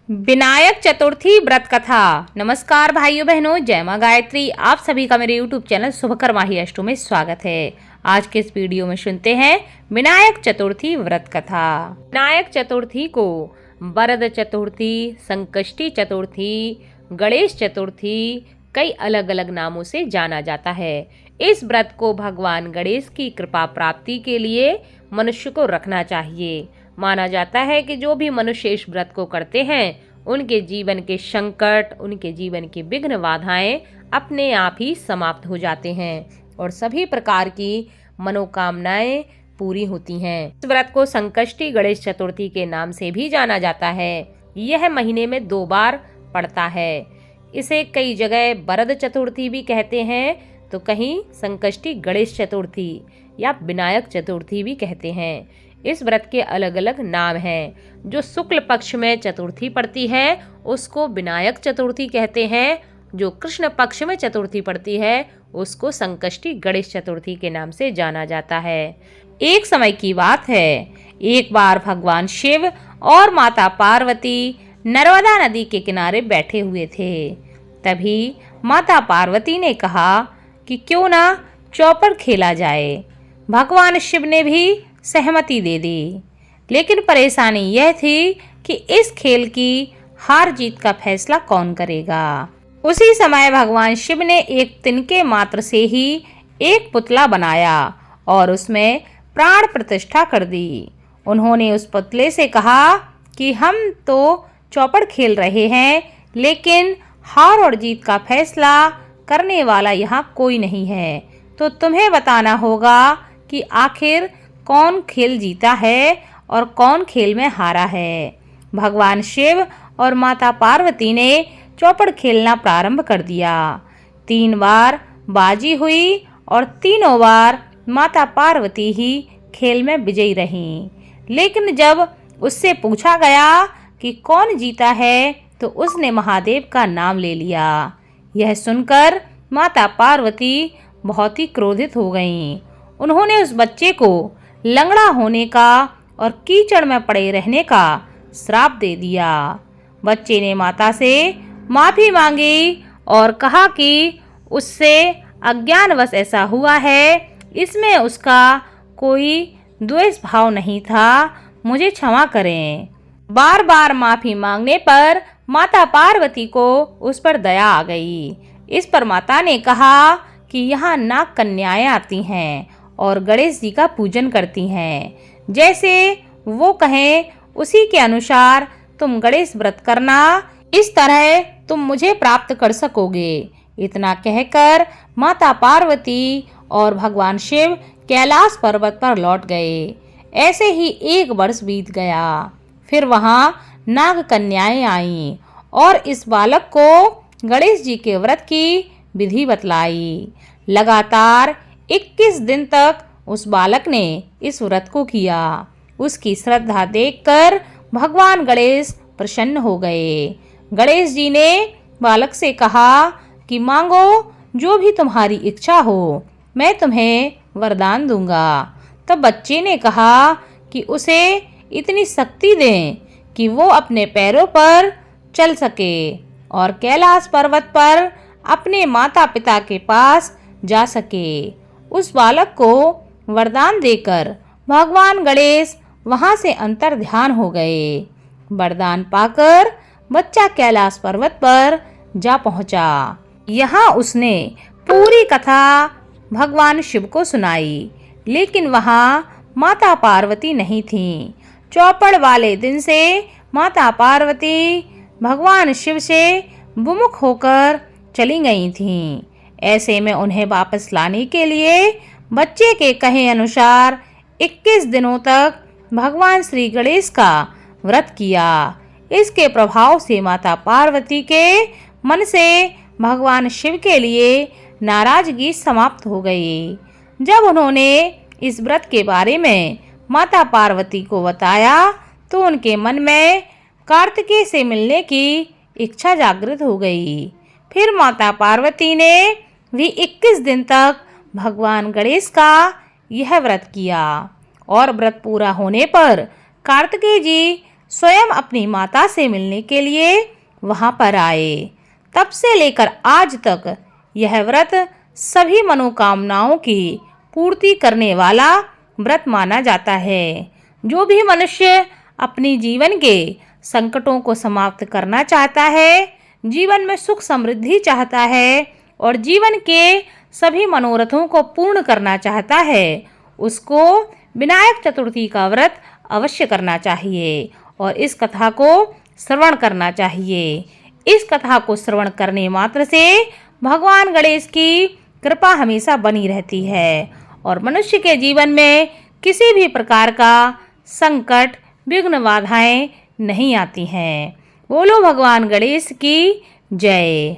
विनायक चतुर्थी व्रत कथा। नमस्कार भाइयों बहनों, जय मां गायत्री। आप सभी का मेरे YouTube चैनल शुभकर्मा ही अष्टों में स्वागत है। आज के इस वीडियो में सुनते हैं विनायक चतुर्थी व्रत कथा। विनायक चतुर्थी को वरद चतुर्थी, संकष्टी चतुर्थी, गणेश चतुर्थी कई अलग अलग नामों से जाना जाता है। इस व्रत को भगवान गणेश की कृपा प्राप्ति के लिए मनुष्य को रखना चाहिए। माना जाता है कि जो भी मनुष्य इस व्रत को करते हैं उनके जीवन के संकट, उनके जीवन की विघ्न बाधाएं अपने आप ही समाप्त हो जाते हैं और सभी प्रकार की मनोकामनाएं पूरी होती हैं। इस व्रत को संकष्टी गणेश चतुर्थी के नाम से भी जाना जाता है। यह महीने में 2 बार पड़ता है। इसे कई जगह वरद चतुर्थी भी कहते हैं तो कहीं संकष्टी गणेश चतुर्थी या विनायक चतुर्थी भी कहते हैं। इस व्रत के अलग अलग नाम हैं। जो शुक्ल पक्ष में चतुर्थी पड़ती है उसको विनायक चतुर्थी कहते हैं। जो कृष्ण पक्ष में चतुर्थी पड़ती है उसको संकष्टी गणेश चतुर्थी के नाम से जाना जाता है। एक समय की बात है, एक बार भगवान शिव और माता पार्वती नर्मदा नदी के किनारे बैठे हुए थे। तभी माता पार्वती ने कहा कि क्यों ना चौपड़ खेला जाए। भगवान शिव ने भी सहमति दे दी, लेकिन परेशानी यह थी कि इस खेल की हार जीत का फैसला कौन करेगा। उसी समय भगवान शिव ने एक तिनके मात्र से ही एक पुतला बनाया और उसमें प्राण प्रतिष्ठा कर दी। उन्होंने उस पुतले से कहा कि हम तो चौपड़ खेल रहे हैं, लेकिन हार और जीत का फैसला करने वाला यहाँ कोई नहीं है, तो तुम्हें बताना होगा कि आखिर कौन खेल जीता है और कौन खेल में हारा है। भगवान शिव और माता पार्वती ने चौपड़ खेलना प्रारंभ कर दिया। 3 बार बाजी हुई और तीनों बार माता पार्वती ही खेल में विजयी रहीं। लेकिन जब उससे पूछा गया कि कौन जीता है तो उसने महादेव का नाम ले लिया। यह सुनकर माता पार्वती बहुत ही क्रोधित हो गईं। उन्होंने उस बच्चे को लंगड़ा होने का और कीचड़ में पड़े रहने का श्राप दे दिया। बच्चे ने माता से माफी मांगी और कहा कि उससे अज्ञानवश ऐसा हुआ है, इसमें उसका कोई द्वेष भाव नहीं था, मुझे क्षमा करें। बार बार माफी मांगने पर माता पार्वती को उस पर दया आ गई। इस पर माता ने कहा कि यहाँ नाग कन्याएं आती हैं और गणेश जी का पूजन करती हैं। जैसे वो कहें उसी के अनुसार तुम गणेश व्रत करना, इस तरह तुम मुझे प्राप्त कर सकोगे। इतना कहकर माता पार्वती और भगवान शिव कैलाश पर्वत पर लौट गए। ऐसे ही 1 वर्ष बीत गया। फिर वहाँ नाग कन्याएं आईं और इस बालक को गणेश जी के व्रत की विधि बतलाई। लगातार 21 दिन तक उस बालक ने इस व्रत को किया। उसकी श्रद्धा देखकर भगवान गणेश प्रसन्न हो गए। गणेश जी ने बालक से कहा कि मांगो, जो भी तुम्हारी इच्छा हो मैं तुम्हें वरदान दूंगा। तब बच्चे ने कहा कि उसे इतनी शक्ति दें कि वो अपने पैरों पर चल सके और कैलाश पर्वत पर अपने माता पिता के पास जा सके। उस बालक को वरदान देकर भगवान गणेश वहां से अंतर ध्यान हो गए। वरदान पाकर बच्चा कैलाश पर्वत पर जा पहुंचा। यहाँ उसने पूरी कथा भगवान शिव को सुनाई, लेकिन वहाँ माता पार्वती नहीं थी। चौपड़ वाले दिन से माता पार्वती भगवान शिव से विमुख होकर चली गई थीं। ऐसे में उन्हें वापस लाने के लिए बच्चे के कहे अनुसार 21 दिनों तक भगवान श्री गणेश का व्रत किया। इसके प्रभाव से माता पार्वती के मन से भगवान शिव के लिए नाराजगी समाप्त हो गई। जब उन्होंने इस व्रत के बारे में माता पार्वती को बताया तो उनके मन में कार्तिकेय से मिलने की इच्छा जागृत हो गई। फिर माता पार्वती ने भी 21 दिन तक भगवान गणेश का यह व्रत किया और व्रत पूरा होने पर कार्तिकेय जी स्वयं अपनी माता से मिलने के लिए वहां पर आए। तब से लेकर आज तक यह व्रत सभी मनोकामनाओं की पूर्ति करने वाला व्रत माना जाता है। जो भी मनुष्य अपनी जीवन के संकटों को समाप्त करना चाहता है, जीवन में सुख समृद्धि चाहता है और जीवन के सभी मनोरथों को पूर्ण करना चाहता है, उसको विनायक चतुर्थी का व्रत अवश्य करना चाहिए और इस कथा को श्रवण करना चाहिए। इस कथा को श्रवण करने मात्र से भगवान गणेश की कृपा हमेशा बनी रहती है और मनुष्य के जीवन में किसी भी प्रकार का संकट, विघ्न, बाधाएं नहीं आती हैं। बोलो भगवान गणेश की जय।